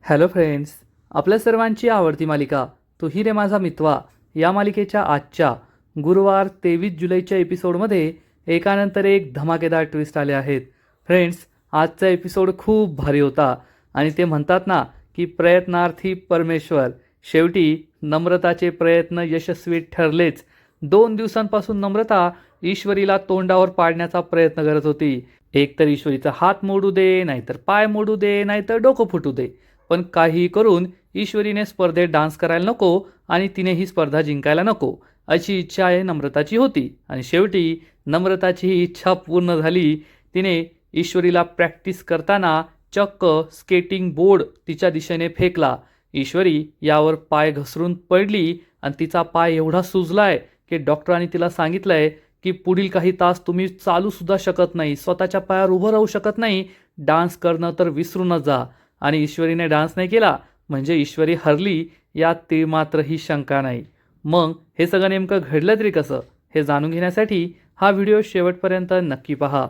Hello friends, आपल्या सर्वांची आवडती मालिका तू ही रे माझा मितवा या मालिकेच्या आजच्या गुरुवार 23 जुलैच्या एपिसोडमध्ये एकानंतर एक धमाकेदार ट्विस्ट आले आहेत. फ्रेंड्स, आजचा एपिसोड खूप भारी होता आणि ते म्हणतात ना की प्रयत्नार्थी परमेश्वर. शेवटी नम्रताचे प्रयत्न यशस्वी ठरलेच. 2 दिवसांपासून नम्रता ईश्वरीला तोंडावर पाडण्याचा प्रयत्न करत होती. एकतर ईश्वरीचा हात मोडू दे, नाहीतर पाय मोडू दे, नाहीतर डोकं फुटू दे, पण काहीही करून ईश्वरीने स्पर्धेत डान्स करायला नको आणि तिने ही स्पर्धा जिंकायला नको अशी इच्छा आहे नम्रताची होती. आणि शेवटी नम्रताची ही इच्छा पूर्ण झाली. तिने ईश्वरीला प्रॅक्टिस करताना चक्क स्केटिंग बोर्ड तिच्या दिशेने फेकला. ईश्वरी यावर पाय घसरून पडली आणि तिचा पाय एवढा सुजलाय की डॉक्टरांनी तिला सांगितलंय की पुढील काही तास तुम्ही चालूसुद्धा शकत नाही, स्वतःच्या पायावर उभं राहू शकत नाही, डान्स करणं तर विसरूनच जा. आणि ईश्वरीने डान्स नाही केला म्हणजे ईश्वरी हरली यात ती मात्र ही शंका नाही. मग हे सगळं नेमकं घडलं तरी कसं हे जाणून घेण्यासाठी हा व्हिडिओ शेवटपर्यंत नक्की पहा.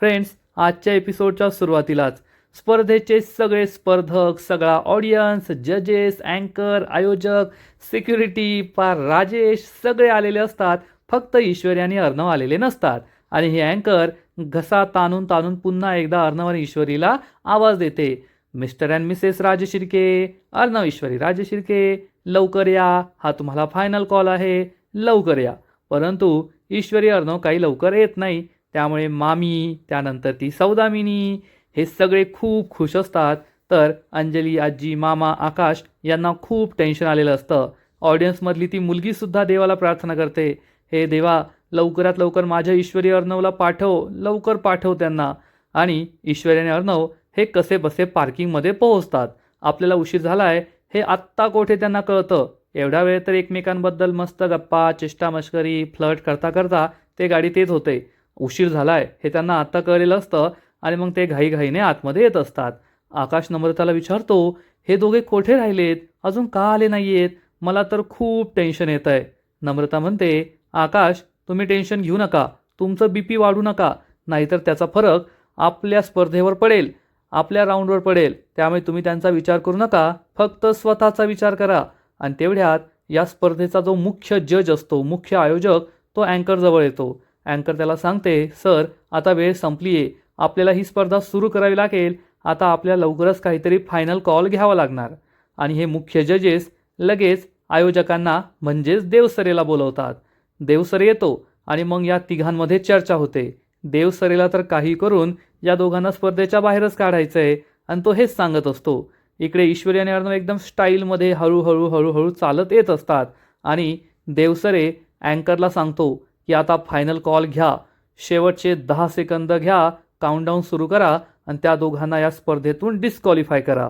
फ्रेंड्स, आजच्या एपिसोडच्या सुरुवातीलाच स्पर्धेचे सगळे स्पर्धक, सगळा ऑडियन्स, जजेस, अँकर, आयोजक, सिक्युरिटी, पार राजेश सगळे आलेले असतात. फक्त ईश्वरी आणि अर्णव आलेले नसतात. आणि हे अँकर घसा ताणून ताणून पुन्हा एकदा अर्णव आणि ईश्वरीला आवाज देते, मिस्टर अँड मिसेस राजशिर्के, अर्णव ईश्वरी राजशिर्के, लवकर या, हा तुम्हाला फायनल कॉल आहे, लवकर या. परंतु ईश्वरी अर्णव काही लवकर येत नाही. त्यामुळे मामी, त्यानंतर ती सौदामिनी हे सगळे खूप खुश असतात. तर अंजली, आजी, मामा, आकाश यांना खूप टेन्शन आलेलं असतं. ऑडियन्समधली ती मुलगीसुद्धा देवाला प्रार्थना करते, हे देवा लवकरात लवकर माझ्या ईश्वरी अर्णवला पाठव, लवकर पाठव त्यांना. आणि ईश्वरी आणि अर्णव हे कसे बसे पार्किंगमध्ये पोहोचतात. आपल्याला उशीर झालाय हे आत्ता कोठे त्यांना कळतं. एवढा वेळ तर एकमेकांबद्दल मस्त गप्पा, चेष्टा मस्करी, फ्लर्ट करता करता ते गाडीत येत होते. उशीर झालाय हे त्यांना आत्ता कळलेलं असतं आणि मग ते घाईघाईने आतमध्ये येत असतात. आकाश नम्रताला विचारतो, हे दोघे कोठे राहिलेत, अजून का आले नाहीयेत, मला तर खूप टेन्शन येत आहे. नम्रता म्हणते, आकाश तुम्ही टेन्शन घेऊ नका, तुमचं बीपी वाढू नका, नाहीतर त्याचा फरक आपल्या स्पर्धेवर पडेल, आपल्या राऊंडवर पडेल. त्यामुळे तुम्ही त्यांचा विचार करू नका, फक्त स्वतःचा विचार करा. आणि तेवढ्यात या स्पर्धेचा जो मुख्य जज असतो, मुख्य आयोजक, तो अँकर जवळ येतो. अँकर त्याला सांगते, सर आता वेळ संपली आहे, आपल्याला ही स्पर्धा सुरू करावी लागेल, आता आपल्याला लवकरच काहीतरी फायनल कॉल घ्यावा लागणार. आणि हे मुख्य जजेस लगेच आयोजकांना म्हणजेच देवसरेला बोलवतात. देवसरे येतो आणि मग या तिघांमध्ये चर्चा होते. देवसरेला तर काही करून या दोघांना स्पर्धेच्या बाहेरच काढायचं आहे आणि तो हेच सांगत असतो. इकडे ईश्वरी आणि अर्णव एकदम स्टाईलमध्ये हळूहळू हळूहळू चालत येत असतात. आणि देवसरे अँकरला सांगतो की आता फायनल कॉल घ्या, शेवटचे 10 सेकंद घ्या, काउंटडाऊन सुरू करा आणि त्या दोघांना या स्पर्धेतून डिस्क्वालिफाय करा.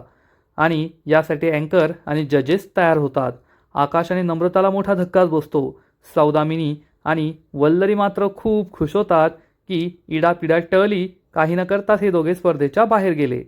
आणि यासाठी अँकर आणि जजेस तयार होतात. आकाश आणि नम्रताला मोठा धक्काच बसतो. सौदामिनी आणि वल्लरी मात्र खूप खुश होतात की इडापिडा टळली, काही न करताच हे दोघे स्पर्धेच्या बाहेर गेले.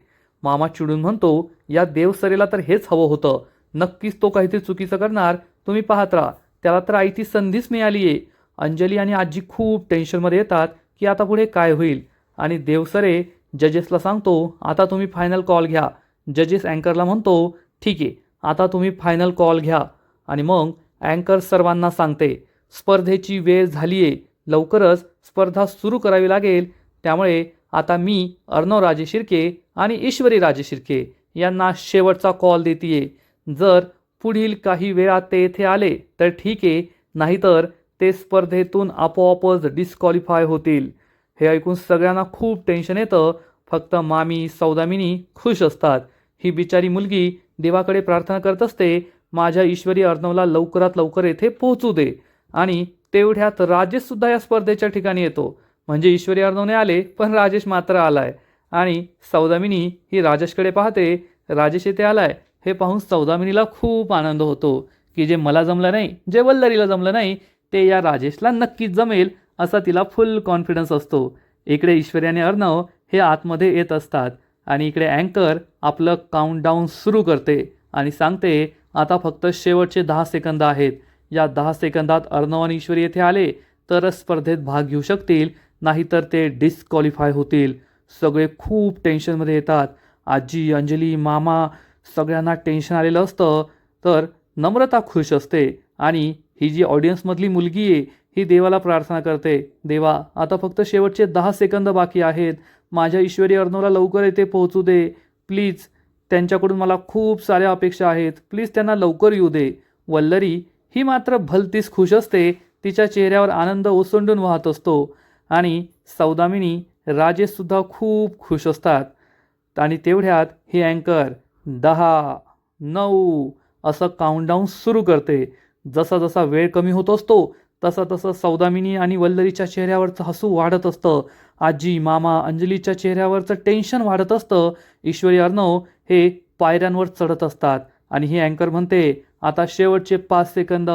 मामा चिडून म्हणतो, या देवसरेला तर हेच हवं होतं, नक्कीच तो काहीतरी चुकीचं करणार, तुम्ही पाहत राहा, त्याला तर आयती संधीच मिळाली आहे. अंजली आणि आजी खूप टेन्शनमध्ये येतात की आता पुढे काय होईल. आणि देवसरे जजेसला सांगतो, आता तुम्ही फायनल कॉल घ्या. जजेस अँकरला म्हणतो, ठीक आहे, आता तुम्ही फायनल कॉल घ्या. आणि मग अँकर सर्वांना सांगते, स्पर्धेची वेळ झाली आहे, लवकरच स्पर्धा सुरू करावी लागेल. त्यामुळे आता मी अर्णव राजेशिर्के आणि ईश्वरी राजेशिर्के यांना शेवटचा कॉल देतीये. जर पुढील काही वेळात ते येथे आले तर ठीक आहे, नाहीतर ते स्पर्धेतून आपोआपच डिस्क्वालिफाय होतील. हे ऐकून सगळ्यांना खूप टेन्शन येतं. फक्त मामी, सौदामिनी खुश असतात. ही बिचारी मुलगी देवाकडे प्रार्थना करत असते, माझ्या ईश्वरी अर्णवला लवकरात लवकर येथे पोहोचू दे. आणि तेवढ्यात राजेशसुद्धा या स्पर्धेच्या ठिकाणी येतो. म्हणजे ईश्वरी अर्णवने आले पण राजेश मात्र आलाय. आणि सौदामिनी ही राजेशकडे पाहते, राजेश येथे आलाय हे पाहून सौदामिनीला खूप आनंद होतो की जे मला जमलं नाही, जे वल्लरीला जमलं नाही, ते या राजेशला नक्कीच जमेल असा तिला फुल कॉन्फिडन्स असतो. इकडे ईश्वरी आणि अर्णव हे आतमध्ये येत असतात आणि इकडे अँकर आपलं काउंटडाऊन सुरू करते आणि सांगते, आता फक्त शेवटचे 10 सेकंद आहेत. या 10 सेकंदात अर्णव आणि ईश्वरी येथे आले तरच स्पर्धेत भाग घेऊ शकतील, नाहीतर ते डिस्क्वालिफाय होतील. सगळे खूप टेन्शनमध्ये येतात. आजी, अंजली, मामा सगळ्यांना टेन्शन आलेलं असतं. तर नम्रता खुश असते आणि ही जी ऑडियन्समधली मुलगी आहे ही देवाला प्रार्थना करते, देवा आता फक्त शेवटचे 10 सेकंद बाकी आहेत, माझ्या ईश्वरी अर्णवला लवकर येथे पोहोचू दे प्लीज. त्यांच्याकडून मला खूप साऱ्या अपेक्षा आहेत, प्लीज त्यांना लवकर येऊ दे. वल्लरी ही मात्र भलतीच खुश असते, तिच्या चेहऱ्यावर आनंद ओसंडून वाहत असतो. आणि सौदामिनी राजेशसुद्धा खूप खुश असतात आणि तेवढ्यात ही अँकर 10, 9 असं काउंटडाऊन सुरू करते. जसा जसा वेळ कमी होत असतो तसं तसं सौदामिनी आणि वल्लरीच्या चेहऱ्यावरचं हसू वाढत असतं. आजी, मामा, अंजलीच्या चेहऱ्यावरचं टेन्शन वाढत असतं. ईश्वरी अर्णव हे पायऱ्यांवर चढत असतात आणि ही अँकर म्हणते, आता शेवटचे 5 सेकंद,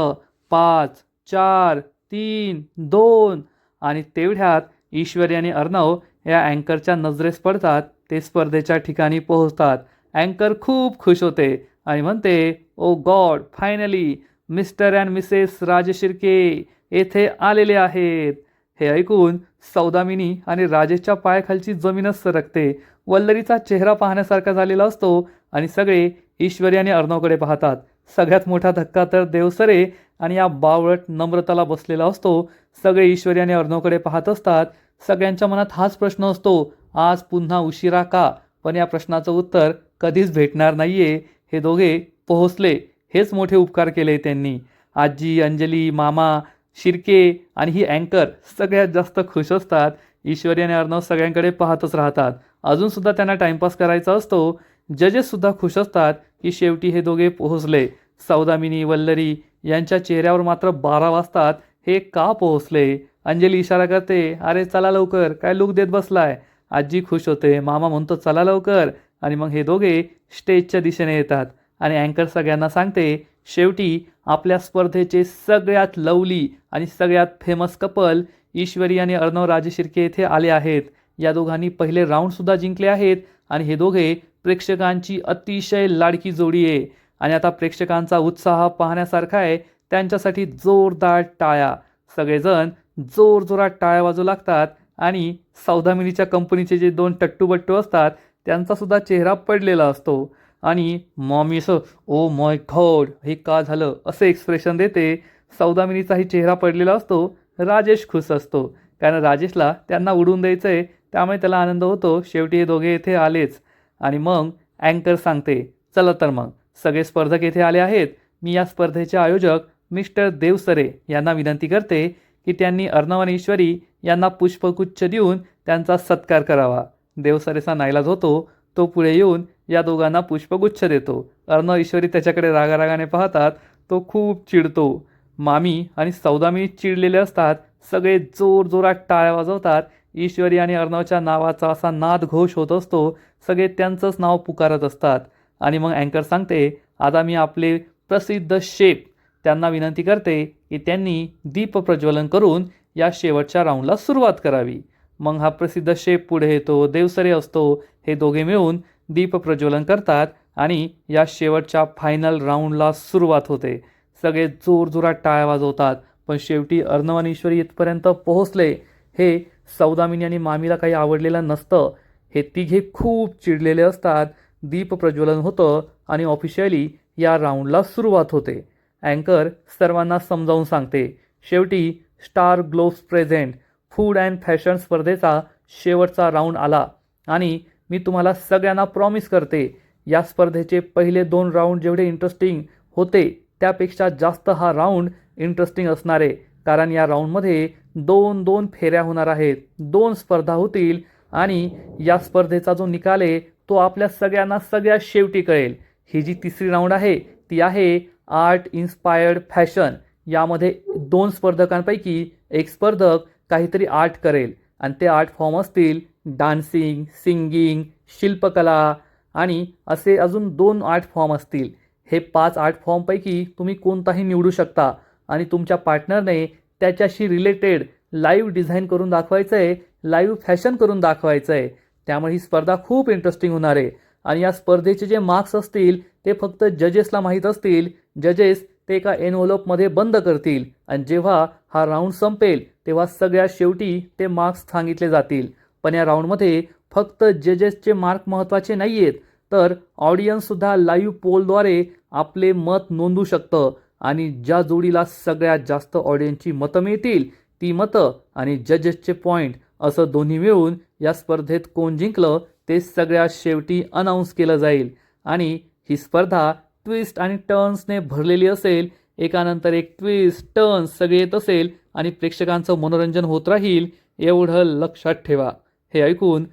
5, 4, 3, 2 आणि तेवढ्यात ईश्वरी आणि अर्णव या अँकरच्या नजरेस पडतात. ते स्पर्धेच्या ठिकाणी पोहोचतात. अँकर खूप खुश होते आणि म्हणते, oh God, finally mister and missus Rajshirke येथे आलेले आहेत. हे ऐकून सौदामिनी आणि राजेशच्या पायाखालची जमीनच सरकते. वल्लरीचा चेहरा पाहण्यासारखा झालेला असतो आणि सगळे ईश्वरी आणि अर्णवकडे पाहतात. सगळ्यात मोठा धक्का तर देवसरे आणि या बावळट नम्रताला बसलेला असतो. सगळे ईश्वरी आणि अर्णवकडे पाहत असतात. सगळ्यांच्या मनात हाच प्रश्न असतो, आज पुन्हा उशिरा का? पण या प्रश्नाचं उत्तर कधीच भेटणार नाहीये. हे दोघे पोहोचले, हेच मोठे उपकार केले त्यांनी. आजी, अंजली, मामा, शिर्के आणि ही अँकर सगळ्यात जास्त खुश असतात. ईश्वरी आणि अर्णव सगळ्यांकडे पाहतच राहतात. अजूनसुद्धा त्यांना टाईमपास करायचा असतो. जजेससुद्धा खुश असतात की शेवटी हे दोघे पोहोचले. सौदामिनी, वल्लरी यांच्या चेहऱ्यावर मात्र 12 वाजतात. हे का पोहोचले? अंजली इशारा करते, अरे चला लवकर, काय लुक देत बसलाय? आजी खुश होते, मामा म्हणतो चला लवकर. आणि मग हे दोघे स्टेजच्या दिशेने येतात आणि अँकर सगळ्यांना सांगते, शेवटी आपल्या स्पर्धेचे सगळ्यात लवली आणि सगळ्यात फेमस कपल ईश्वरी आणि अर्णव राजशिर्के येथे आले आहेत. या दोघांनी पहिले राऊंडसुद्धा जिंकले आहेत आणि हे दोघे प्रेक्षकांची अतिशय लाडकी जोडी आहे. आणि आता प्रेक्षकांचा उत्साह पाहण्यासारखा आहे. त्यांच्यासाठी जोरदार टाळ्या. सगळेजण जोरजोरात टाळ्या वाजू लागतात आणि सौदामिनीच्या कंपनीचे जे 2 टट्टूबट्टू असतात त्यांचासुद्धा चेहरा पडलेला असतो. आणि मॉमी असं ओ माय गॉड हे का झालं असं एक्सप्रेशन देते. सौदामिनीचाही चेहरा पडलेला असतो. राजेश खुश असतो कारण राजेशला त्यांना उडून द्यायचं आहे, त्यामुळे त्याला आनंद होतो. शेवटी हे दोघे येथे आलेच. आणि मग अँकर सांगते, चला तर मग सगळे स्पर्धक येथे आले आहेत. मी या स्पर्धेचे आयोजक मिस्टर देवसरे यांना विनंती करते की त्यांनी अर्णव आणि ईश्वरी यांना पुष्पगुच्छ देऊन त्यांचा सत्कार करावा. देवसरेचा नाईलाज होतो. तो पुढे येऊन या दोघांना पुष्पगुच्छ देतो. अर्णव, ईश्वरी त्याच्याकडे रागारागाने पाहतात. तो खूप चिडतो. मामी आणि सौदामिनी चिडलेले असतात. सगळे जोरजोरात टाळ्या वाजवतात. ईश्वरी आणि अर्णवच्या नावाचा असा नादघोष होत असतो. सगळे त्यांचंच नाव पुकारत असतात. आणि मग अँकर सांगते, आता मी आपले प्रसिद्ध शेफ त्यांना विनंती करते की त्यांनी दीप प्रज्वलन करून या शेवटच्या राऊंडला सुरुवात करावी. मग हा प्रसिद्ध शेफ पुढे येतो. देवसरे असतो. हे दोघे मिळून दीप प्रज्वलन करतात आणि या शेवटच्या फायनल राऊंडला सुरुवात होते. सगळे जोरजोरात टाळ्या वाजवतात. पण शेवटी अर्णव आणि ईश्वरी इथपर्यंत पोहोचले. हे सौदामिनी आणि मामीला काही आवडलेलं नसतं. हे तिघे खूप चिडलेले असतात. दीप प्रज्वलन होतं आणि ऑफिशियली या राऊंडला सुरुवात होते. अँकर सर्वांना समजावून सांगते, शेवटी star globes present food and fashion स्पर्धेचा शेवटचा राऊंड आला आणि मी तुम्हाला सगळ्यांना प्रॉमिस करते, या स्पर्धेचे पहिले 2 राऊंड जेवढे इंटरेस्टिंग होते त्यापेक्षा जास्त हा राऊंड इंटरेस्टिंग असणार आहे. कारण या राऊंडमध्ये 2 फेऱ्या होणार आहेत. 2 स्पर्धा होतील आणि या स्पर्धेचा जो निकाल आहे तो आपल्या सगळ्यांना सगळ्यात शेवटी कळेल. ही जी तिसरी राऊंड आहे ती आहे आर्ट इन्स्पायर्ड फॅशन. यामध्ये 2 स्पर्धकांपैकी एक स्पर्धक काहीतरी आर्ट करेल आणि ते आर्ट फॉर्म असतील डान्सिंग, सिंगिंग, शिल्पकला आणि असे अजून 2 आर्ट फॉर्म असतील. हे 5 आर्ट फॉर्मपैकी तुम्ही कोणताही निवडू शकता आणि तुमच्या पार्टनरने त्याच्याशी रिलेटेड लाईव्ह डिझाईन करून दाखवायचं आहे, लाईव्ह फॅशन करून दाखवायचं आहे. त्यामुळे ही स्पर्धा खूप इंटरेस्टिंग होणार आहे. आणि या स्पर्धेचे जे मार्क्स असतील ते फक्त जजेसला माहीत असतील. जजेस ते एका एनव्हलपमध्ये बंद करतील आणि जेव्हा हा राऊंड संपेल तेव्हा सगळ्यात शेवटी ते मार्क्स सांगितले जातील. पण या राऊंडमध्ये फक्त जजेसचे मार्क महत्त्वाचे नाही आहेत, तर ऑडियन्ससुद्धा लाईव्ह पोलद्वारे आपले मत नोंदवू शकतं आणि ज्या जोडीला सगळ्यात जास्त ऑडियन्सची मतं मिळतील ती मतं आणि जजेसचे पॉईंट असं दोन्ही मिळून या स्पर्धेत कोण जिंकलं ते सगळ्यात शेवटी अनाऊन्स केलं जाईल. आणि ही स्पर्धा ट्विस्ट आणि टर्न्सने भरलेली असेल. एकानंतर एक ट्विस्ट टर्न्स सगळे येत असेल आणि प्रेक्षकांचं मनोरंजन होत राहील एवढं लक्षात ठेवा. हे ऐकून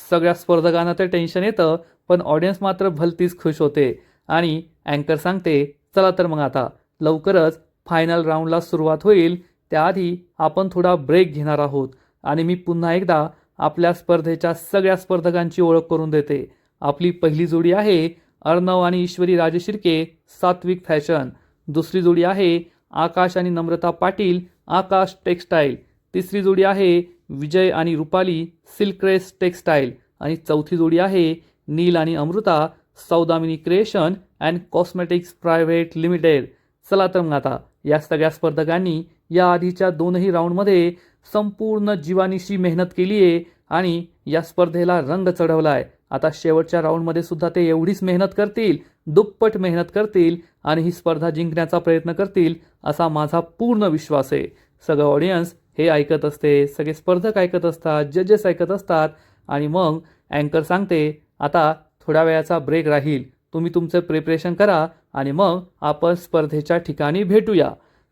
सगळ्या स्पर्धकांना ते टेन्शन येतं, पण ऑडियन्स मात्र भलतीच खुश होते. आणि अँकर सांगते, चला तर मग आता लवकरच फायनल राऊंडला सुरुवात होईल. त्याआधी आपण थोडा ब्रेक घेणार आहोत आणि मी पुन्हा एकदा आपल्या स्पर्धेच्या सगळ्या स्पर्धकांची ओळख करून देते. आपली पहिली जोडी आहे अर्णव आणि ईश्वरी राजे शिर्के, सात्विक फॅशन. दुसरी जोडी आहे आकाश आणि नम्रता पाटील, आकाश टेक्स्टाईल. तिसरी जोडी आहे विजय आणि रुपाली, सिल्क्रेस टेक्स्टाईल. आणि चौथी जोडी आहे नील आणि Amruta, Saudamini creation and cosmetics private limited. चला तर मग आता या सगळ्या स्पर्धकांनी या आधीच्या दोनही राऊंडमध्ये संपूर्ण जीवानिशी मेहनत केली आहे आणि या स्पर्धेला रंग चढवला आहे. आता शेवटच्या राऊंडमध्ये सुद्धा ते एवढीच मेहनत करतील, दुप्पट मेहनत करतील आणि ही स्पर्धा जिंकण्याचा प्रयत्न करतील असा माझा पूर्ण विश्वास आहे. सगळं ऑडियन्स हे ऐकत असते, सगळे स्पर्धक ऐकत असतात, जजेस ऐकत असतात आणि मग अँकर सांगते, आता थोड्या वेळाचा ब्रेक राहील, तुम्ही तुमचं प्रिपरेशन करा आणि मग आपण स्पर्धेच्या ठिकाणी भेटूया.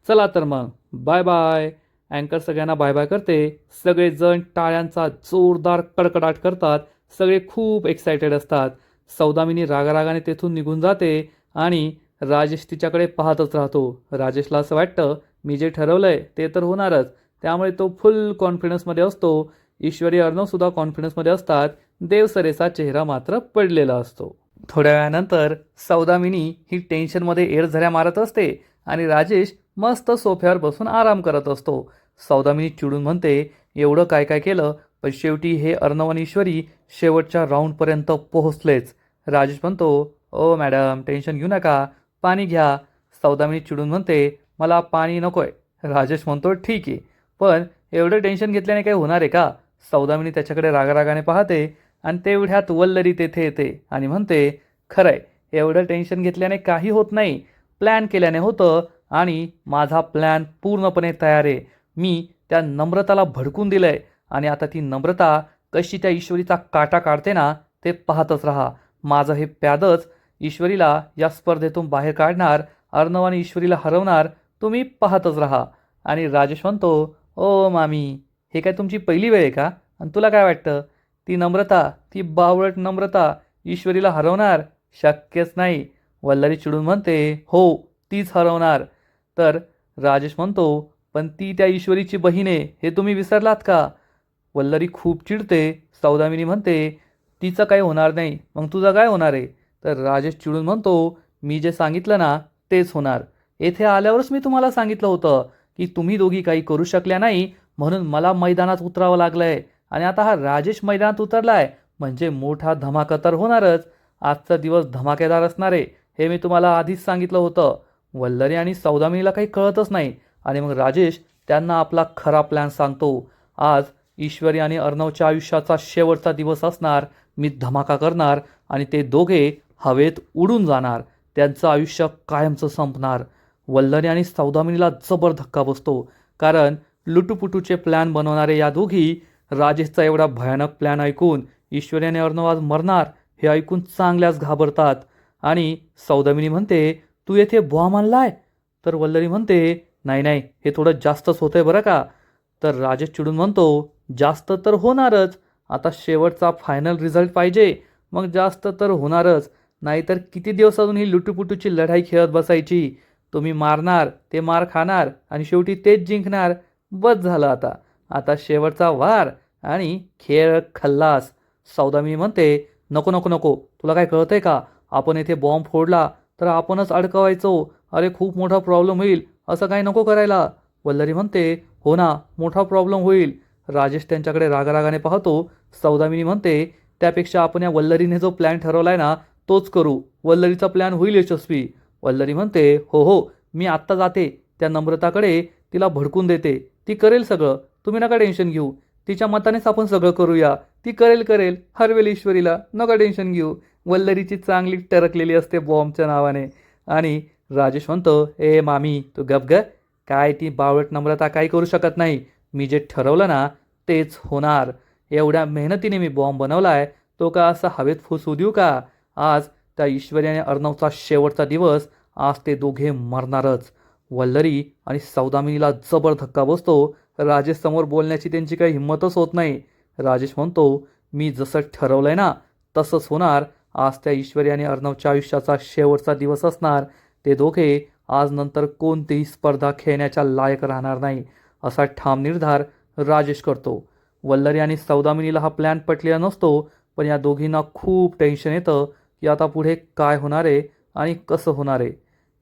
चला तर मग बाय बाय. अँकर सगळ्यांना बाय बाय करते. सगळेजण टाळ्यांचा जोरदार कडकडाट करतात. सगळे खूप एक्सायटेड असतात. सौदामिनी रागारागाने तेथून निघून जाते आणि राजेश तिच्याकडे पाहतच राहतो. राजेशला असं वाटतं, मी जे ठरवलंय ते तर होणारच, त्यामुळे तो फुल कॉन्फिडन्समध्ये असतो. ईश्वरी अर्णवसुद्धा कॉन्फिडन्समध्ये असतात. देवसरेचा चेहरा मात्र पडलेला असतो. थोड्या वेळानंतर सौदामिनी ही टेन्शनमध्ये एरझऱ्या मारत असते आणि राजेश मस्त सोफ्यावर बसून आराम करत असतो. सौदामिनी चिडून म्हणते, एवढं काय काय केलं पण शेवटी हे अर्णव आणि ईश्वरी शेवटच्या राऊंडपर्यंत पोहोचलेच. राजेश म्हणतो, ओ मॅडम टेन्शन घेऊ नका, पाणी घ्या. सौदामिनी चिडून म्हणते, मला पाणी नकोय. राजेश म्हणतो, ठीक आहे, पण एवढं टेन्शन घेतल्याने काही होणार आहे का? सौदामिनी त्याच्याकडे रागारागाने पाहते आणि तेवढ्यात वल्लरी तेथे येते आणि म्हणते, खरंय, एवढं टेन्शन घेतल्याने काही होत नाही, प्लॅन केल्याने होतं आणि माझा प्लॅन पूर्णपणे तयार आहे. मी त्या नम्रताला भडकून दिलंय आणि आता ती नम्रता कशी त्या ईश्वरीचा काटा काढते ना ते पाहतच राहा. माझं हे प्यादच ईश्वरीला या स्पर्धेतून बाहेर काढणार, अर्णव आणि ईश्वरीला हरवणार, तुम्ही पाहतच राहा. आणि राजेश म्हणतो, ओ मामी, हे काय तुमची पहिली वेळ आहे का? आणि तुला काय वाटतं, ती नम्रता, ती बावळट नम्रता ईश्वरीला हरवणार? शक्यच नाही. वल्लरी चिडून म्हणते, हो, तीच हरवणार. तर राजेश म्हणतो, पण ती त्या ईश्वरीची बहीण आहे, हे तुम्ही विसरलात का? वल्लरी खूप चिडते. सौदामिनी म्हणते, तिचं काही होणार नाही, मग तुझं काय होणार आहे? तर राजेश चिडून म्हणतो, मी जे सांगितलं ना तेच होणार. येथे आल्यावरच मी तुम्हाला सांगितलं होतं की तुम्ही दोघी काही करू शकल्या नाही, म्हणून मला मैदानात उतरावं लागलंय आणि आता हा राजेश मैदानात उतरलाय म्हणजे मोठा धमाका तर होणारच. आजचा दिवस धमाकेदार असणार आहे, हे मी तुम्हाला आधीच सांगितलं होतं. वल्लरी आणि सौदामिनीला काही कळतच नाही आणि मग राजेश त्यांना आपला खरा प्लॅन सांगतो. आज ईश्वरी आणि अर्णवच्या आयुष्याचा शेवटचा दिवस असणार. मी धमाका करणार आणि ते दोघे हवेत उडून जाणार. त्यांचं आयुष्य कायमचं संपणार. वल्लरी आणि सौदामिनीला जबर धक्का बसतो, कारण लुटूपुटूचे प्लॅन बनवणारे या दोघी राजेशचा एवढा भयानक प्लॅन ऐकून ईश्वरी आणि अर्णव आज मरणार हे ऐकून चांगल्याच घाबरतात. आणि सौदामिनी म्हणते, तू येथे बॉम्ब आणलाय? तर वल्लरी म्हणते, नाही नाही, हे थोडं जास्तच होतंय बरं का. तर राजेश चिडून म्हणतो, जास्त तर होणारच, आता शेवटचा फायनल रिझल्ट पाहिजे, मग जास्त तर होणारच, नाहीतर किती दिवस अजून ही लुटूपुटूची लढाई खेळत बसायची? तुम्ही मारणार, ते मार खाणार आणि शेवटी तेच जिंकणार. बस झालं आता, आता शेवटचा वार आणि खेळ खल्लास. सौदामिनी म्हणते, नको नको नको, तुला काय कळतंय का? आपण येथे बॉम्ब फोडला तर आपणच अडकवायचो. अरे खूप मोठा प्रॉब्लेम होईल, असं काही नको करायला. वल्लरी म्हणते, हो ना, मोठा प्रॉब्लेम होईल. राजेश त्यांच्याकडे रागारागाने पाहतो. सौदामिनी म्हणते, त्यापेक्षा आपण या वल्लरीने जो प्लॅन ठरवलाय ना तोच करू, वल्लरीचा प्लॅन होईल यशस्वी. वल्लरी म्हणते, हो हो, मी आत्ता जाते त्या नम्रताकडे, तिला भडकून देते, ती करेल सगळं, तुम्ही नका टेन्शन घेऊ. तिच्या मतानेच आपण सगळं करूया. ती करेल हरवेल ईश्वरीला, नका टेन्शन घेऊ. वल्लरीची चांगली टरकलेली असते बॉम्बच्या नावाने. आणि राजेश म्हणतो, ए मामी तू गप ग, काय ती बावळट नम्रता काही करू शकत नाही. मी जे ठरवलं ना तेच होणार. एवढ्या मेहनतीने मी बॉम्ब बनवलाय, तो का असा हवेत फुसू देऊ का? आज त्या ईश्वरी आणि अर्णवचा शेवटचा दिवस, आज ते दोघे मरणारच. वल्लरी आणि सौदामिनीला जबर धक्का बसतो. राजेश समोर बोलण्याची त्यांची काही हिंमतच होत नाही. राजेश म्हणतो, मी जसं ठरवलंय ना तसंच होणार. आज त्या ईश्वरी आणि अर्णवच्या आयुष्याचा शेवटचा दिवस असणार. ते दोघे आज नंतर कोणतीही स्पर्धा खेळण्याच्या लायक राहणार नाही, असा ठाम निर्धार राजेश करतो. वल्लरी आणि सौदामिनीला हा प्लॅन पटलेला नसतो, पण या दोघींना खूप टेन्शन येतं की आता पुढे काय होणार आहे आणि कसं होणार आहे.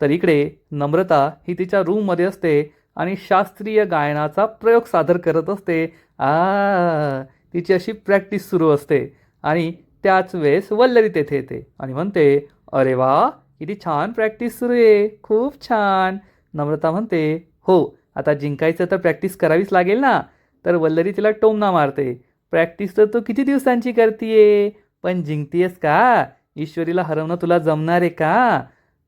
तर इकडे नम्रता ही तिच्या रूममध्ये असते आणि शास्त्रीय गायनाचा प्रयोग सादर करत असते. तिची अशी प्रॅक्टिस सुरू असते आणि त्याच वेळेस वल्लरी तेथे येते आणि म्हणते, अरे वा, किती छान प्रॅक्टिस सुरू आहे, खूप छान. नम्रता म्हणते, हो, आता जिंकायचं तर प्रॅक्टिस करावीच लागेल ना. तर वल्लरी तिला टोमणा मारते, प्रॅक्टिस तर तू किती दिवसांची करतीये, पण जिंकतीयस का? ईश्वरीला हरवणं तुला जमणार आहे का?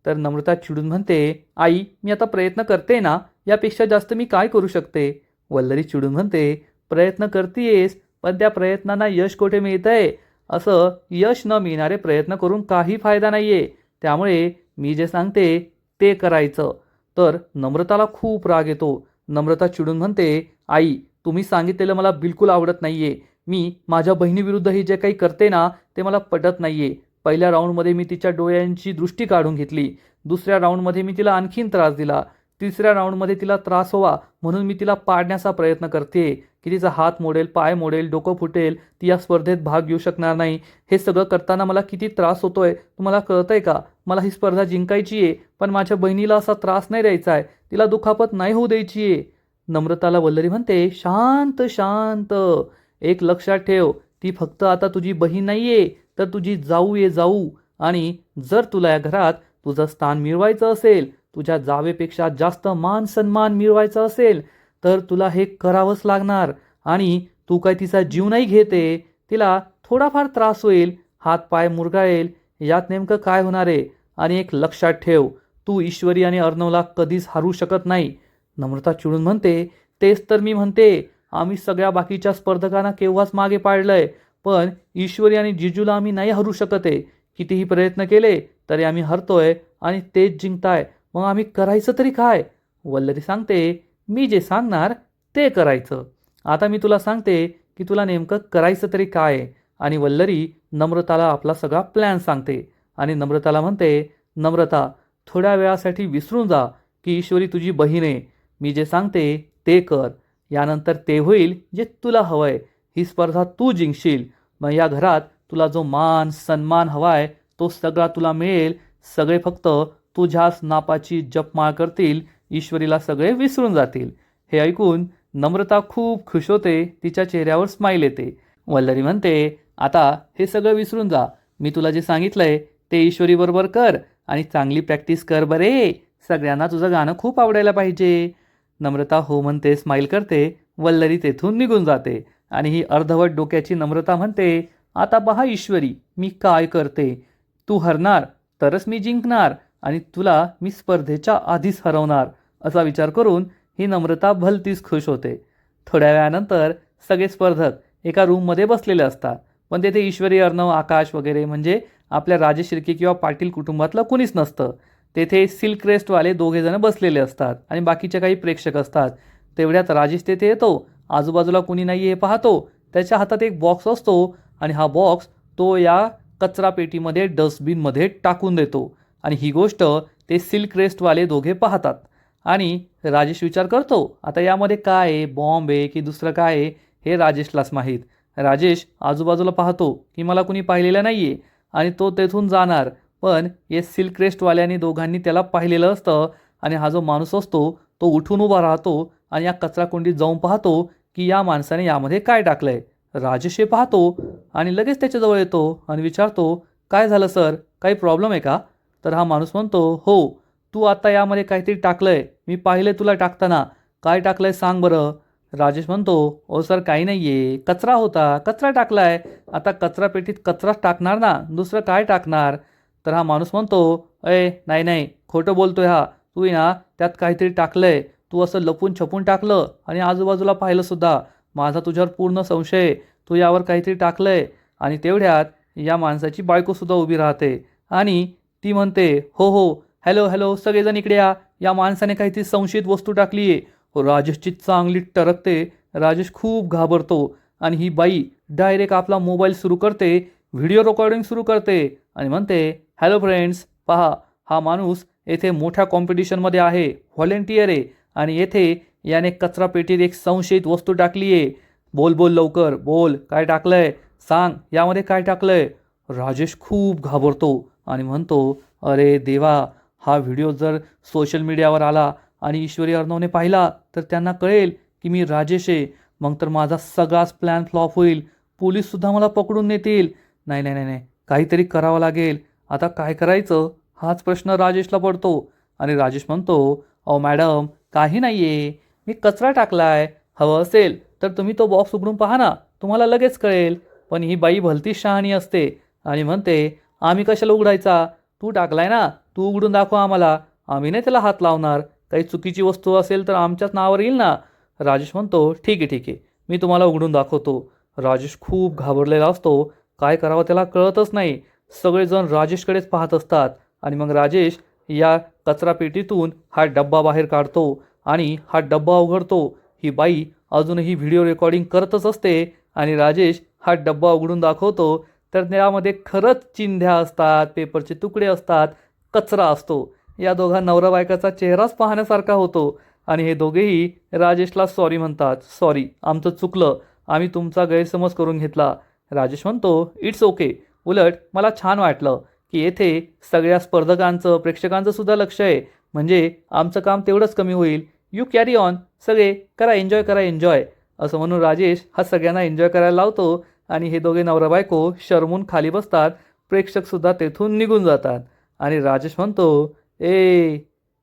तर नम्रता चिडून म्हणते, आई मी आता प्रयत्न करते ना, यापेक्षा जास्त मी काय करू शकते? वल्लरी चिडून म्हणते, प्रयत्न करतीयेस, पण त्या प्रयत्नांना यश कुठे मिळतंय? असं यश न मिळणारे प्रयत्न करून काही फायदा नाही आहे. त्यामुळे मी जे सांगते ते करायचं. तर नम्रताला खूप राग येतो. नम्रता चिडून म्हणते, आई तुम्ही सांगितलेलं मला बिलकुल आवडत नाही आहे. मी माझ्या बहिणीविरुद्ध ही जे काही करते ना ते मला पटत नाही आहे. पहिल्या राऊंडमध्ये मी तिच्या डोळ्यांची दृष्टी काढून घेतली. दुसऱ्या राऊंडमध्ये मी तिला आणखीन त्रास दिला. तिसऱ्या राऊंडमध्ये तिला त्रास व्हावा म्हणून मी तिला पाडण्याचा प्रयत्न करते की तिचा हात मोडेल, पाय मोडेल, डोकं फुटेल, ती या स्पर्धेत भाग घेऊ शकणार नाही. हे सगळं करताना मला किती त्रास होतोय तुम्हाला कळतंय का? मला ही स्पर्धा जिंकायची आहे, पण माझ्या बहिणीला असा त्रास नाही द्यायचा आहे, तिला दुखापत नाही होऊ द्यायची आहे. नम्रताला वल्लरी म्हणते, शांत शांत, एक लक्षात ठेव, ती फक्त आता तुझी बहीण नाही आहे, तर तुझी जाऊ आहे जाऊ. आणि जर तुला या घरात तुझं स्थान मिळवायचं असेल, तुझ्या जावेपेक्षा जास्त मान सन्मान मिळवायचा असेल, तर तुला हे करावंच लागणार. आणि तू काय तिचा जीव नाही घेते, तिला थोडाफार त्रास होईल, हात पाय मुरगाळेल, यात नेमकं काय होणार आहे? आणि एक लक्षात ठेव, तू ईश्वरी आणि अर्णवला कधीच हरू शकत नाही. नम्रता चिडून म्हणते, तेच तर मी म्हणते, आम्ही सगळ्या बाकीच्या स्पर्धकांना केव्हाच मागे पाडलंय, पण ईश्वरी आणि जिजूला आम्ही नाही हरू शकत आहे. कितीही प्रयत्न केले तरी आम्ही हरतोय आणि तेच जिंकताय. मग आम्ही करायचं तरी काय? वल्लरी सांगते, मी जे सांगणार ते करायचं. आता मी तुला सांगते की तुला नेमकं करायचं तरी काय आहे. आणि वल्लरी नम्रताला आपला सगळा प्लॅन सांगते आणि नम्रताला म्हणते, नम्रता थोड्या वेळासाठी विसरून जा की ईश्वरी तुझी बहीण आहे. मी जे सांगते ते कर. यानंतर ते होईल जे तुला हवंय. ही स्पर्धा तू जिंकशील. मग या घरात तुला जो मान सन्मान हवाय तो सगळा तुला मिळेल. सगळे फक्त तुझ्याच नापाची जपमाळ करतील, ईश्वरीला सगळे विसरून जातील. हे ऐकून नम्रता खूप खुश होते, तिच्या चेहऱ्यावर स्माईल येते. वल्लरी म्हणते, आता हे सगळं विसरून जा. मी तुला जे सांगितलंय ते ईश्वरी बरोबर कर आणि चांगली प्रॅक्टिस कर बरे. सगळ्यांना तुझं गाणं खूप आवडायला पाहिजे. नम्रता हो म्हणते, स्माईल करते. वल्लरी तेथून निघून जाते आणि ही अर्धवट डोक्याची नम्रता म्हणते, आता पहा ईश्वरी, मी काय करते. तू हरणार तरच मी जिंकणार आणि तुला मी स्पर्धेच्या आधीच हरवणार, असा विचार करून ही नम्रता भलतीच खुश होते. थोड्या वेळानंतर सगळे स्पर्धक एका रूममध्ये बसलेले असतात, पण तेथे ईश्वरी, अर्णव, आकाश वगैरे म्हणजे आपल्या राजेश शिर्के किंवा पाटील कुटुंबातलं कुणीच नसतं. तेथे सिल्क रेस्टवाले दोघेजण बसलेले असतात आणि बाकीचे काही प्रेक्षक असतात. तेवढ्यात राजेश तेथे येतो. आजूबाजूला कुणी नाही हे पाहतो. त्याच्या हातात एक बॉक्स असतो आणि हा बॉक्स तो या कचरा पेटीमध्ये, डस्टबिनमध्ये टाकून देतो. आणि ही गोष्ट ते सिल्क रेस्टवाले दोघे पाहतात आणि राजेश विचार करतो, आता यामध्ये काय आहे, बॉम्ब आहे की दुसरं काय आहे, हे राजेशलाच माहीत. राजेश आजूबाजूला पाहतो की मला कुणी पाहिलेलं नाही आहे आणि तो तेथून जाणार. पण या सिल्क रेस्टवाल्यांनी दोघांनी त्याला पाहिलेलं असतं आणि हा जो माणूस असतो तो उठून उभा राहतो आणि या कचराकुंडीत जाऊन पाहतो की या माणसाने यामध्ये काय टाकलंय. राजेश हे पाहतो आणि लगेच त्याच्याजवळ येतो आणि विचारतो, काय झालं सर, काही प्रॉब्लेम आहे का? तर हा माणूस म्हणतो, हो, तू आता यामध्ये काहीतरी टाकलंय, मी पाहिलंय तुला टाकताना. काय टाकलंय सांग बरं. राजेश म्हणतो, ओ सर काही नाही आहे, कचरा होता, कचरा टाकलाय. आता कचरा पेटीत कचराच टाकणार ना, दुसरं काय टाकणार? तर हा माणूस म्हणतो, नाही नाही, खोटं बोलतोय हा. तू आहे ना त्यात काहीतरी टाकलंय. तू असं लपून छपून टाकलं आणि आजूबाजूला पाहिलं सुद्धा. माझा तुझ्यावर पूर्ण संशय आहे. तू यावर काहीतरी टाकलंय. आणि तेवढ्यात या माणसाची बायकोसुद्धा उभी राहते आणि ती म्हणते, हो हो, हॅलो हॅलो, सगळेजण इकडे या. या माणसाने काहीतरी संशयित वस्तू टाकली आहे. राजेशची चांगली टरकते. राजेश खूप घाबरतो आणि ही बाई डायरेक्ट आपला मोबाईल सुरू करते, व्हिडिओ रेकॉर्डिंग सुरू करते आणि म्हणते, हॅलो फ्रेंड्स, पहा, हा माणूस येथे मोठ्या कॉम्पिटिशनमध्ये आहे, व्हॉलेंटियर आहे आणि येथे याने कचरा पेटीत एक संशयित वस्तू टाकली आहे. बोल बोल लवकर, बोल, काय टाकलंय? सांग, यामध्ये काय टाकलंय? राजेश खूप घाबरतो आणि म्हणतो, अरे देवा, हा व्हिडिओ जर सोशल मीडियावर आला आणि ईश्वरी अर्णवने पाहिला तर त्यांना कळेल की मी राजेश आहे. मग तर माझा सगळाच प्लॅन फ्लॉप होईल. पोलीससुद्धा मला पकडून नेतील. नाही नाही नाही नाही, काहीतरी करावं लागेल. आता काय करायचं हाच प्रश्न राजेशला पडतो. आणि राजेश म्हणतो, अहो मॅडम, काही नाही आहे, मी कचरा टाकलाय. हवं असेल तर तुम्ही तो बॉक्स उघडून पहा ना, तुम्हाला लगेच कळेल. पण ही बाई भलती शहाणी असते आणि म्हणते, आम्ही कशाला उघडायचा? तू टाकलाय ना, तू उघडून दाखव आम्हाला. आम्ही नाही त्याला हात लावणार. काही चुकीची वस्तू असेल तर आमच्याच नावावर येईल ना. राजेश म्हणतो, ठीक आहे ठीक आहे, मी तुम्हाला उघडून दाखवतो. राजेश खूप घाबरलेला असतो. काय करावं त्याला कळतच नाही. सगळेजण राजेशकडेच पाहत असतात आणि मग राजेश या कचरा पेटीतून हा डब्बा बाहेर काढतो आणि हा डब्बा उघडतो. ही बाई अजूनही व्हिडिओ रेकॉर्डिंग करतच असते आणि राजेश हा डब्बा उघडून दाखवतो तर त्यामध्ये खरंच चिंध्या असतात, पेपरचे तुकडे असतात, कचरा असतो. या दोघा नवरा बायकाचा चेहराच पाहण्यासारखा होतो आणि हे दोघेही राजेशला सॉरी म्हणतात. सॉरी, आमचं चुकलं, आम्ही तुमचा गैरसमज करून घेतला. राजेश म्हणतो, इट्स ओके. उलट मला छान वाटलं की येथे सगळ्या स्पर्धकांचं, प्रेक्षकांचं सुद्धा लक्ष आहे. म्हणजे आमचं काम तेवढंच कमी होईल. यू कॅरी ऑन, सगळे करा एन्जॉय, करा एन्जॉय. असं म्हणून राजेश हा सगळ्यांना एन्जॉय करायला लावतो आणि हे दोघे नवरा बायको शरमून खाली बसतात. प्रेक्षकसुद्धा तेथून निघून जातात आणि राजेश म्हणतो,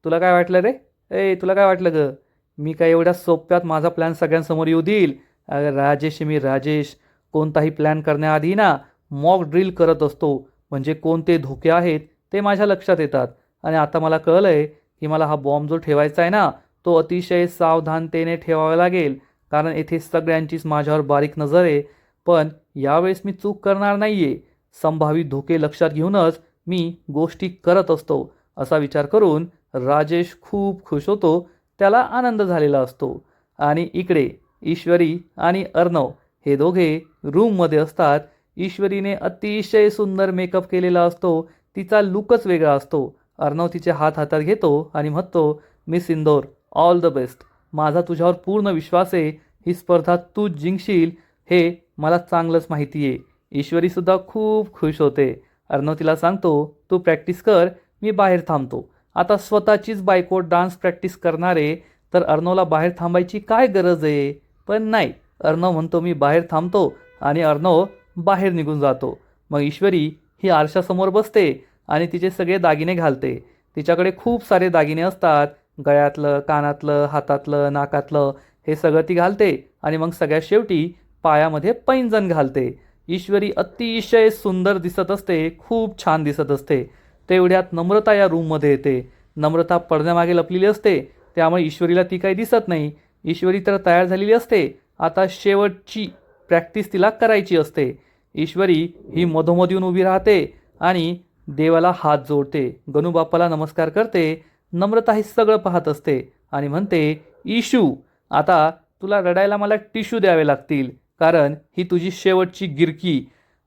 तुला काय वाटलं रे? तुला काय वाटलं ग? मी काय एवढ्या सोप्यात माझा प्लॅन सगळ्यांसमोर येऊ देईल? अरे राजेश, मी राजेश कोणताही प्लॅन करण्याआधी ना मॉक ड्रिल करत असतो. म्हणजे कोणते धोके आहेत ते माझ्या लक्षात येतात. आणि आता मला कळलं आहे की मला हा बॉम्ब जो ठेवायचा आहे ना, तो अतिशय सावधानतेने ठेवावा लागेल. कारण येथे सगळ्यांचीच माझ्यावर बारीक नजर आहे. पण यावेळेस मी चूक करणार नाही आहे. संभावित धोके लक्षात घेऊनच मी गोष्टी करत असतो. असा विचार करून राजेश खूप खुश होतो. त्याला आनंद झालेला असतो. आणि इकडे ईश्वरी आणि अर्णव हे दोघे रूममध्ये असतात. ईश्वरीने अतिशय सुंदर मेकअप केलेला असतो. तिचा लुकच वेगळा असतो. अर्णव तिचे हात हातात घेतो आणि म्हणतो, miss Indore, all the best. माझा तुझ्यावर पूर्ण विश्वास आहे. ही स्पर्धा तू जिंकशील हे मला चांगलंच माहिती आहे. ईश्वरीसुद्धा खूप खुश होते. अर्णव तिला सांगतो, तू प्रॅक्टिस कर, मी बाहेर थांबतो. आता स्वतःचीच बायको डान्स प्रॅक्टिस करणारे तर अर्णवला बाहेर थांबायची काय गरज आहे? पण नाही, अर्णव म्हणतो मी बाहेर थांबतो आणि अर्णव बाहेर निघून जातो. मग ईश्वरी ही आरशासमोर बसते आणि तिचे सगळे दागिने घालते. तिच्याकडे खूप सारे दागिने असतात. गळ्यातलं, कानातलं, हातातलं, नाकातलं हे सगळं ती घालते आणि मग सगळ्यात शेवटी पायामध्ये पैंजण घालते. ईश्वरी अतिशय सुंदर दिसत असते, खूप छान दिसत असते. तेवढ्यात नम्रता या रूममध्ये येते. नम्रता पडद्यामागे लपलेली असते, त्यामुळे ईश्वरीला ती काही दिसत नाही. ईश्वरी तर तयार झालेली असते. आता शेवटची प्रॅक्टिस तिला करायची असते. ईश्वरी ही मधोमध येऊन उभी राहते आणि देवाला हात जोडते, गणूबाप्पाला नमस्कार करते. नम्रता हे सगळं पाहत असते आणि म्हणते, ईशू, आता तुला रडायला मला टिश्यू द्यावे लागतील, कारण ही तुझी शेवटची गिरकी.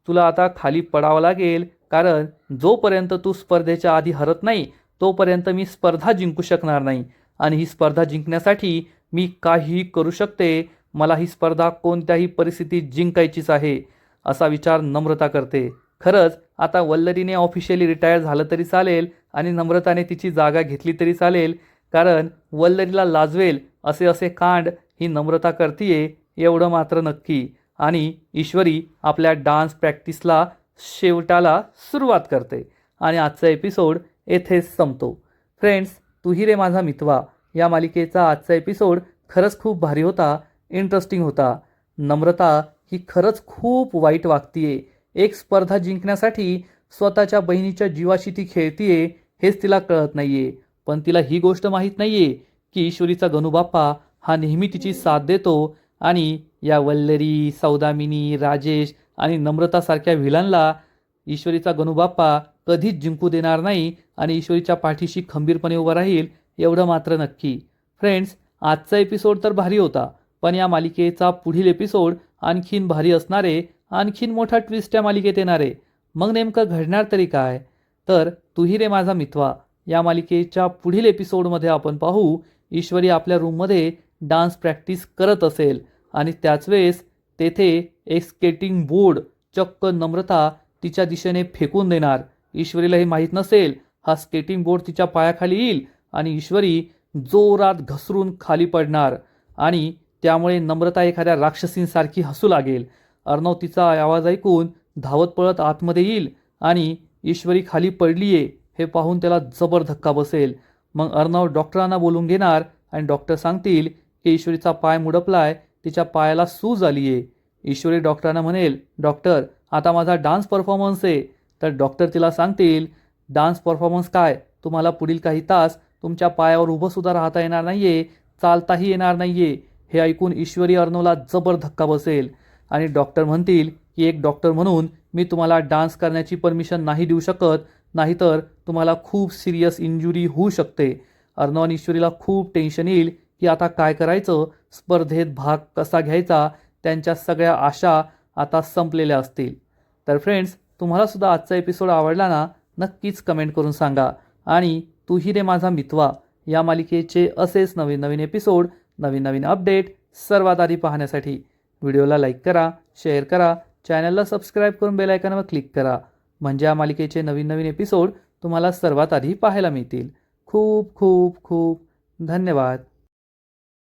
तुला आता खाली पडावं लागेल, कारण जोपर्यंत तू स्पर्धेच्या आधी हरत नाही तोपर्यंत मी स्पर्धा जिंकू शकणार नाही. आणि ही स्पर्धा जिंकण्यासाठी मी काहीही करू शकते. मला ही स्पर्धा कोणत्याही परिस्थितीत जिंकायचीच आहे. असा विचार नम्रता करते. खरंच आता वल्लरीने ऑफिशियली रिटायर झालं तरी चालेल आणि नम्रताने तिची जागा घेतली तरी चालेल, कारण वल्लरीला लाजवेल असे असे कांड ही नम्रता करतीये एवढं मात्र नक्की. आणि ईश्वरी आपल्या डान्स प्रॅक्टिसला शेवटाला सुरुवात करते आणि आजचा एपिसोड येथेच संपतो. फ्रेंड्स, तूही रे माझा मितवा या मालिकेचा आजचा एपिसोड खरंच खूप भारी होता. इंटरेस्टिंग होता. नम्रता ही खरंच खूप वाईट वागतीये. एक स्पर्धा जिंकण्यासाठी स्वतःच्या बहिणीच्या जीवाशी ती खेळतीये हेच तिला कळत नाहीये. पण तिला ही गोष्ट माहीत नाहीये की ईश्वरीचा गणूबाप्पा हा नेहमी तिची साथ देतो आणि या वल्लरी, सौदामिनी, राजेश आणि नम्रतासारख्या व्हिलनला ईश्वरीचा गणूबाप्पा कधीच जिंकू देणार नाही आणि ईश्वरीच्या पाठीशी खंबीरपणे उभा राहील एवढं मात्र नक्की. फ्रेंड्स, आजचा एपिसोड तर भारी होता, पण या मालिकेचा पुढील एपिसोड आणखीन भारी असणारे, आणखीन मोठा ट्विस्ट या मालिकेत येणारे. मग नेमकं घडणार तरी काय? तर तू ही रे माझा मितवा या मालिकेच्या पुढील एपिसोडमध्ये आपण पाहू ईश्वरी आपल्या रूममध्ये डान्स प्रॅक्टिस करत असेल आणि त्याच वेळेस तेथे एक स्केटिंग बोर्ड चक्क नम्रता तिच्या दिशेने फेकून देणार. ईश्वरीला हे माहीत नसेल, हा स्केटिंग बोर्ड तिच्या पायाखाली येईल आणि ईश्वरी जोरात घसरून खाली पडणार आणि त्यामुळे नम्रता एखाद्या राक्षसींसारखी हसू लागेल. अर्णव तिचा आवाज ऐकून धावत पळत आतमध्ये येईल आणि ईश्वरी खाली पडलीये हे पाहून त्याला जबर धक्का बसेल. मग अर्णव डॉक्टरांना बोलून घेणार आणि डॉक्टर सांगतील की ईश्वरीचा पाय मुडपलाय, तिच्या पायाला सूज आलीये. ईश्वरी डॉक्टरांना म्हणेल, डॉक्टर आता माझा डान्स परफॉर्मन्स आहे. तर डॉक्टर तिला सांगतील, डान्स परफॉर्मन्स काय, तुम्हाला पुढील काही तास तुमच्या पायावर उभंसुद्धा राहता येणार नाहीये, चालताही येणार नाहीये. हे ऐकून ईश्वरी अर्णवला जबर धक्का बसेल आणि डॉक्टर म्हणतील की एक डॉक्टर म्हणून मी तुम्हाला डान्स करण्याची परमिशन नाही देऊ शकत, नाहीतर तुम्हाला खूप सिरियस इंजुरी होऊ शकते. अर्णव आणि ईश्वरीला खूप टेन्शन येईल की आता काय करायचं, स्पर्धेत भाग कसा घ्यायचा, त्यांच्या सगळ्या आशा आता संपलेल्या असतील. तर फ्रेंड्स, तुम्हालासुद्धा आजचा एपिसोड आवडला ना, नक्कीच कमेंट करून सांगा. आणि तू ही रे माझा मितवा या मालिकेचे असेच नवीन नवीन एपिसोड, नवीन नवीन अपडेट सर्वात आधी पाहण्यासाठी व्हिडिओला लाईक करा, शेअर करा, चॅनलला सबस्क्राईब करून बेल आयकॉनवर क्लिक करा. म्हणजे या मालिकेचे नवीन नवीन एपिसोड तुम्हाला सर्वात आधी पाहायला मिळतील. खूप खूप खूप धन्यवाद.